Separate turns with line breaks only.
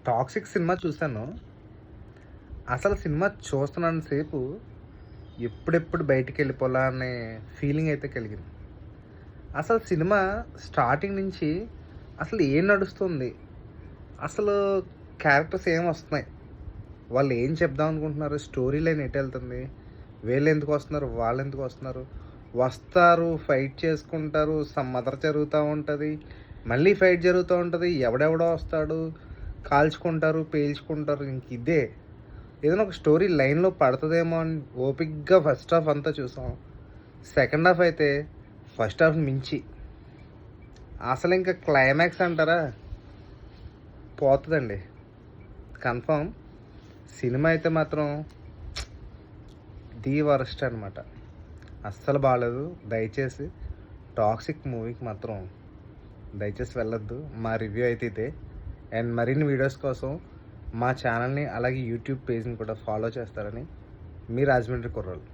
'Toxic' cinema చూసాను. అసలు cinema చూస్తున్నంత సేపు ఎప్పుడెప్పుడు బయటికెళ్ళిపోలా అనే ఫీలింగ్ అయితే కలిగింది. అసలు సినిమా స్టార్టింగ్ నుంచి అసలు ఏం నడుస్తుంది? అసలు క్యారెక్టర్స్ ఏమొస్తున్నాయి? వాళ్ళు ఏం చెప్దాం అనుకుంటున్నారు? స్టోరీ లైన్ ఎటెళ్తుంది? వీళ్ళెందుకొస్తున్నారు? వాళ్ళెందుకొస్తున్నారు? వస్తారు, ఫైట్ చేసుకుంటారు, సమ్ అదర్ జరుగుతా ఉంటది. మళ్ళీ ఫైట్ జరుగుతా ఉంటది. ఎవడెవడో వస్తాడు, కాల్చుకుంటారు, పేల్చుకుంటారు. ఇంకిదే. ఏదైనా ఒక స్టోరీ లైన్‌లో పడతదేమో అని ఓపికగా ఫస్ట్ హాఫ్ అంతా చూసాం. సెకండ్ హాఫ్ అయితే ఫస్ట్ హాఫ్‌ని మించి అసలింక క్లైమాక్స్ అంటారా? పోతదండి. కన్ఫర్మ్. సినిమా అయితే మాత్రం ది వరస్ట్ అనమాట. అస్సలు బాలేదు. దయచేసి 'టాక్సిక్' మూవీకి మాత్రం దయచేసి వెళ్ళొద్దు. మా రివ్యూ అయితే ఇదే. అండ్ మరిన్ని వీడియోస్ కోసం మా ఛానల్‌ని అలాగే యూట్యూబ్ పేజ్‌ని కూడా ఫాలో చేస్తారని మీ రాజమండ్రి కుర్రోళ్ళు.